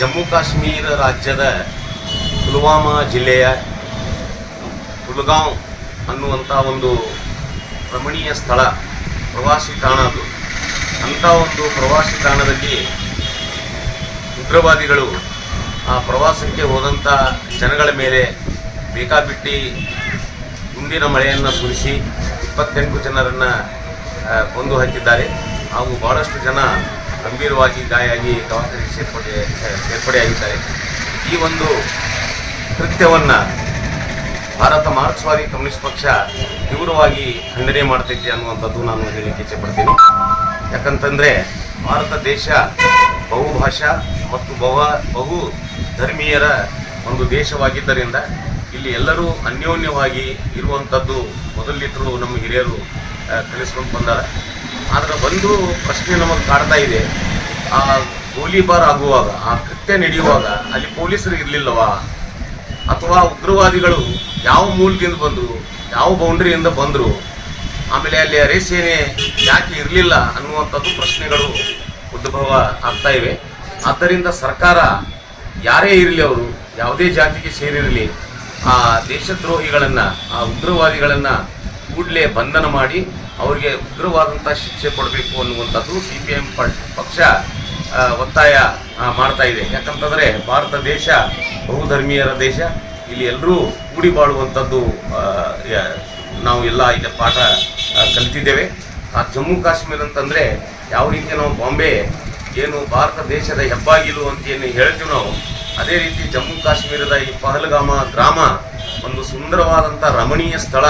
ಜಮ್ಮು ಕಾಶ್ಮೀರ ರಾಜ್ಯದ ಪುಲ್ವಾಮಾ ಜಿಲ್ಲೆಯ ಕುಲ್ಗಾಂವ್ ಅನ್ನುವಂಥ ಒಂದು ರಮಣೀಯ ಸ್ಥಳ, ಪ್ರವಾಸಿ ತಾಣ ಅದು. ಅಂಥ ಒಂದು ಪ್ರವಾಸಿ ತಾಣದಲ್ಲಿ ಉಗ್ರವಾದಿಗಳು ಆ ಪ್ರವಾಸಕ್ಕೆ ಹೋದಂಥ ಜನಗಳ ಮೇಲೆ ಬೇಕಾಬಿಟ್ಟಿ ಗುಂಡಿನ ಮಳೆಯನ್ನು ಸುರಿಸಿ 28 ಜನರನ್ನು ಕೊಂದು ಹಾಕಿದ್ದಾರೆ. ಹಾಗೂ ಭಾಳಷ್ಟು ಜನ ಗಂಭೀರವಾಗಿ ಗಾಯಾಗಿ ದವಾಖಾನೆಗೆ ಸೇರ್ಪಡೆಯಾಗಿದ್ದಾರೆ. ಈ ಒಂದು ಕೃತ್ಯವನ್ನು ಭಾರತ ಮಾರ್ಕ್ಸ್ವಾದಿ ಕಮ್ಯುನಿಸ್ಟ್ ಪಕ್ಷ ತೀವ್ರವಾಗಿ ಖಂಡನೆ ಮಾಡ್ತೈತೆ ಅನ್ನುವಂಥದ್ದು ನಾನು ಹೇಳಲಿಕ್ಕೆ ಇಚ್ಛೆಪಡ್ತೀನಿ. ಯಾಕಂತಂದರೆ ಭಾರತ ದೇಶ ಬಹುಭಾಷಾ ಮತ್ತು ಬಹು ಧರ್ಮೀಯರ ಒಂದು ದೇಶವಾಗಿದ್ದರಿಂದ ಇಲ್ಲಿ ಎಲ್ಲರೂ ಅನ್ಯೋನ್ಯವಾಗಿ ಇರುವಂಥದ್ದು ಮೊದಲಿಟ್ಟರು ನಮ್ಮ ಹಿರಿಯರು ಕಲಿಸ್ಕೊಂಡು ಬಂದಾರ. ಆದರೆ ಒಂದು ಪ್ರಶ್ನೆ ನಮಗೆ ಕಾಡ್ತಾ ಇದೆ, ಆ ಗೋಲಿಬಾರ್ ಆಗುವಾಗ, ಆ ಕೃತ್ಯ ನಡೆಯುವಾಗ ಅಲ್ಲಿ ಪೊಲೀಸರು ಇರಲಿಲ್ಲವಾ, ಅಥವಾ ಉಗ್ರವಾದಿಗಳು ಯಾವ ಮೂಲದಿಂದ ಬಂದರು, ಯಾವ ಬೌಂಡ್ರಿಯಿಂದ ಬಂದರು, ಆಮೇಲೆ ಅಲ್ಲಿ ಅರೆಸೇನೆ ಯಾಕೆ ಇರಲಿಲ್ಲ ಅನ್ನುವಂಥದ್ದು ಪ್ರಶ್ನೆಗಳು ಉದ್ಭವ ಆಗ್ತಾ ಇವೆ. ಆದ್ದರಿಂದ ಸರ್ಕಾರ ಯಾರೇ ಇರಲಿ, ಅವರು ಯಾವುದೇ ಜಾತಿಗೆ ಸೇರಿರಲಿ, ಆ ದೇಶದ್ರೋಹಿಗಳನ್ನು, ಆ ಉಗ್ರವಾದಿಗಳನ್ನು ಕೂಡಲೇ ಬಂಧನ ಮಾಡಿ ಅವರಿಗೆ ಉಗ್ರವಾದಂಥ ಶಿಕ್ಷೆ ಕೊಡಬೇಕು ಅನ್ನುವಂಥದ್ದು CPM ಪಕ್ಷ ಒತ್ತಾಯ ಮಾಡ್ತಾ ಇದೆ. ಯಾಕಂತಂದರೆ ಭಾರತ ದೇಶ ಬಹುಧರ್ಮೀಯರ ದೇಶ, ಇಲ್ಲಿ ಎಲ್ಲರೂ ಕೂಡಿ ಬಾಳುವಂಥದ್ದು ನಾವು ಎಲ್ಲ ಈಗ ಪಾಠ ಕಲಿತಿದ್ದೇವೆ. ಆ ಜಮ್ಮು ಕಾಶ್ಮೀರ ಅಂತಂದರೆ ಯಾವ ರೀತಿ ನಾವು ಬಾಂಬೆ ಏನು ಭಾರತ ದೇಶದ ಹೆಬ್ಬಾಗಿಲು ಅಂತ ಏನು ಹೇಳ್ತೀವಿ ನಾವು, ಅದೇ ರೀತಿ ಜಮ್ಮು ಕಾಶ್ಮೀರದ ಈ ಪಹಲ್ಗಾಮ ಗ್ರಾಮ ಒಂದು ಸುಂದರವಾದಂಥ ರಮಣೀಯ ಸ್ಥಳ.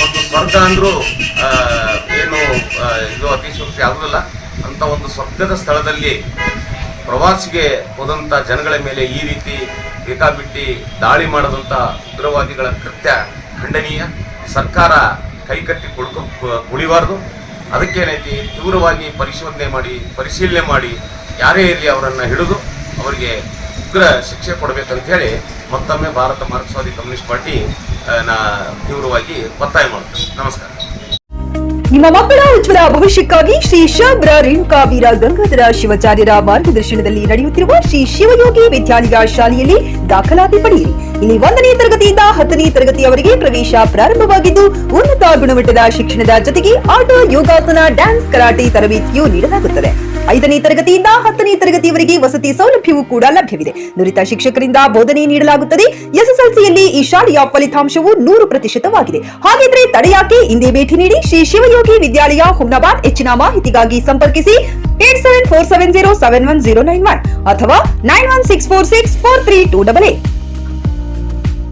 ಒಂದು ಸ್ವರ್ಗ ಅಂದರೂ ಏನು ಇದು ಅತಿಶಯೋಕ್ತಿ ಆಗೋದಿಲ್ಲ. ಅಂಥ ಒಂದು ಸ್ವರ್ಗದ ಸ್ಥಳದಲ್ಲಿ ಪ್ರವಾಸಿಗೆ ಹೋದಂಥ ಜನಗಳ ಮೇಲೆ ಈ ರೀತಿ ಬೇಕಾಬಿಟ್ಟಿ ದಾಳಿ ಮಾಡದಂಥ ಉಗ್ರವಾದಿಗಳ ಕೃತ್ಯ ಖಂಡನೀಯ. ಸರ್ಕಾರ ಕೈಕಟ್ಟಿ ಕುಳಿಬಾರ್ದು. ಅದಕ್ಕೇನೈತಿ, ತೀವ್ರವಾಗಿ ಪರಿಶೀಲನೆ ಮಾಡಿ ಯಾರೇ ಇರಲಿ ಅವರನ್ನು ಹಿಡಿದು ಅವರಿಗೆ ಉಗ್ರ ಶಿಕ್ಷೆ ಕೊಡಬೇಕಂತ ಹೇಳಿ ಮತ್ತೊಮ್ಮೆ ಭಾರತ ಮಾರ್ಕ್ಸ್ವಾದಿ ಕಮ್ಯುನಿಸ್ಟ್ ಪಾರ್ಟಿ ತೀವ್ರವಾಗಿ ಒತ್ತಾಯ ಮಾಡುತ್ತೆ. ನಮಸ್ಕಾರ. ನಿಮ್ಮ ಮಕ್ಕಳ ಉಜ್ವಲ ಭವಿಷ್ಯಕ್ಕಾಗಿ ಶ್ರೀ ಶಬ್ರ ರೇಣುಕಾ ವೀರ ಗಂಗಾಧರ ಶಿವಾಚಾರ್ಯರ ಮಾರ್ಗದರ್ಶನದಲ್ಲಿ ನಡೆಯುತ್ತಿರುವ ಶ್ರೀ ಶಿವಯೋಗಿ ವಿದ್ಯಾಲಯ ಶಾಲೆಯಲ್ಲಿ ದಾಖಲಾತಿ ಪಡೆಯಿರಿ. ಇಲ್ಲಿ 1ನೇ ತರಗತಿಯಿಂದ 10ನೇ ತರಗತಿಯವರೆಗೆ ಪ್ರವೇಶ ಪ್ರಾರಂಭವಾಗಿದ್ದು, ಉನ್ನತ ಗುಣಮಟ್ಟದ ಶಿಕ್ಷಣದ ಜೊತೆಗೆ ಆಟ, ಯೋಗಾಸನ, ಡ್ಯಾನ್ಸ್, ಕರಾಟೆ ತರಬೇತಿಯೂ ನೀಡಲಾಗುತ್ತದೆ. 5ನೇ ತರಗತಿಯಿಂದ 10ನೇ ತರಗತಿಯವರೆಗೆ ವಸತಿ ಸೌಲಭ್ಯವೂ ಕೂಡ ಲಭ್ಯವಿದೆ. ನುರಿತ ಶಿಕ್ಷಕರಿಂದ ಬೋಧನೆ ನೀಡಲಾಗುತ್ತದೆ. SSLCಯಲ್ಲಿ ಈ ಶಾಲೆಯ ಫಲಿತಾಂಶವು 100%ವಾಗಿದೆ. ಹಾಗಿದ್ರೆ ತಡೆಯಾಕೆ, ಇಂದೇ ಭೇಟಿ ನೀಡಿ ಶ್ರೀ ಶಿವಯೋಗಿ ವಿದ್ಯಾಲಯ, ಹುಮ್ನಾಬಾದ್. ಹೆಚ್ಚಿನ ಮಾಹಿತಿಗಾಗಿ ಸಂಪರ್ಕಿಸಿ 8747071091 ಅಥವಾ 9164643288.